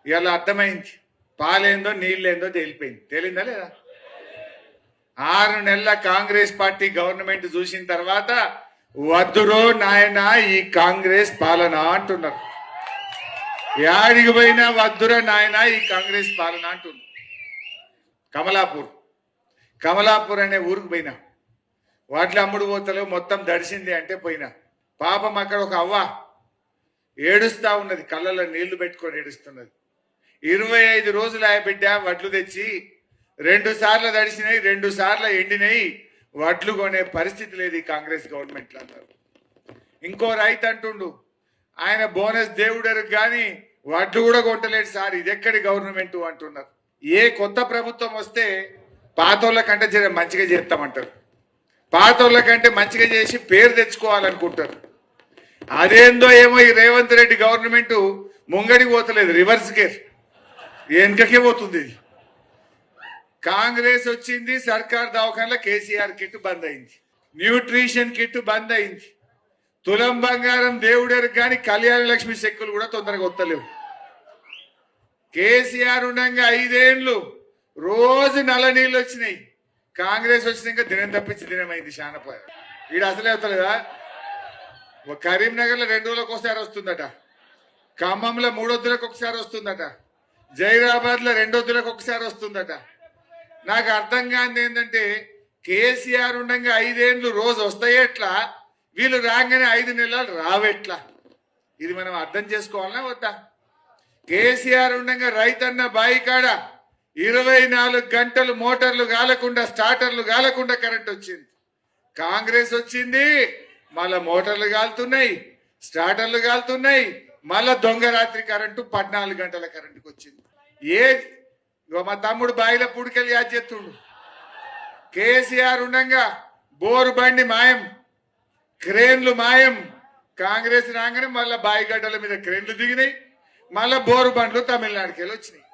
ఇలా అర్థమైంది. పాలేందో నీళ్ళేందో తేలిపోయింది. తేలిందా లేదా? 6 నెలల కాంగ్రెస్ పార్టీ గవర్నమెంట్ చూసిన తర్వాత వద్దురో నాయన ఈ కాంగ్రెస్ పాలన అంటున్నారు. యాడికి పోయినా వద్దురా నాయన ఈ కాంగ్రెస్ పాలన అంటున్నారు. కమలాపూర్ అనే ఊరికి పోయినా, వాటిలో అమ్ముడు పోతలో మొత్తం దడిసింది అంటే పోయినా. పాపం అక్కడ ఒక అవ్వ ఏడుస్తా ఉన్నది, కళ్ళలో నీళ్లు పెట్టుకొని ఏడుస్తున్నది. 25 రోజులు ఆ బిడ్డ వడ్లు తెచ్చి 2 సార్లు దడిసినాయి, 2 సార్లు ఎండినాయి, వడ్లు కొనే పరిస్థితి లేదు ఈ కాంగ్రెస్ గవర్నమెంట్ అన్నారు. ఇంకో రైతు అంటుండు, ఆయన బోనస్ దేవుడరు కానీ వడ్లు కూడా కొంటలేడు సార్, ఇది ఎక్కడి గవర్నమెంట్ అంటున్నారు. ఏ కొత్త ప్రభుత్వం వస్తే పాతోళ్ళ కంటే మంచిగా చేస్తామంటారు, పాతోళ్ళ కంటే మంచిగా చేసి పేరు తెచ్చుకోవాలనుకుంటారు. అదేందో ఏమో ఈ రేవంత్ రెడ్డి గవర్నమెంట్ ముంగడికి పోతలేదు, రివర్స్ గేర్ వెనుకకే పోతుంది. కాంగ్రెస్ వచ్చింది, సర్కార్ దవాఖానలో కేసీఆర్ కిట్ బంద్ అయింది, న్యూట్రిషన్ కిట్ బంద్ అయింది, తులం బంగారం దేవుడేరు కానీ కళ్యాణ లక్ష్మి చెక్కులు కూడా తొందరగా వస్తలేవు. కేసీఆర్ ఉండగా 5 ఏళ్ళు రోజు నల్ల నీళ్ళు వచ్చినాయి. కాంగ్రెస్ వచ్చినాక దినం తప్పించి దినమైంది. శానపోయా వీడు అసలే అవుతలేదా? కరీంనగర్లో 2 రోజులకు ఒకసారి వస్తుందట, ఖమ్మంలో 3 వద్దులకు ఒకసారి వస్తుందట, జైరాబాద్లో 2 వద్దులకు ఒకసారి వస్తుందట. నాకు అర్థం కాని ఏంటంటే కేసీఆర్ ఉండగా 5 ఏళ్ళు రోజు వస్తాయేట్లా, వీళ్ళు రాగానే 5 నెలలు రావెట్లా? ఇది మనం అర్థం చేసుకోవాలన్నా వద్దా? కేసీఆర్ ఉండగా రైతన్న బాయి కాడ 24 గంటలు మోటార్లు గాలకుండా స్టార్టర్లు గాలకుండా కరెంట్ వచ్చింది. కాంగ్రెస్ వచ్చింది, మళ్ళా మోటార్లు కాలుతున్నాయి, స్టార్టర్లు కాలుతున్నాయి, మళ్ళా దొంగ రాత్రి కరెంటు 14 గంటల కరెంటుకు వచ్చింది. మా తమ్ముడు బాయిల పుడికెళ్ళి యాద్ చేస్తుండు. కేసీఆర్ ఉండగా బోరు బండి మాయం, క్రేన్లు మాయం. కాంగ్రెస్ రాగానే మళ్ళా బాయి గడ్డల మీద క్రేన్లు దిగినాయి, మళ్ళా బోరు బండ్లు తమిళనాడుకి వెళ్ళి వచ్చినాయి.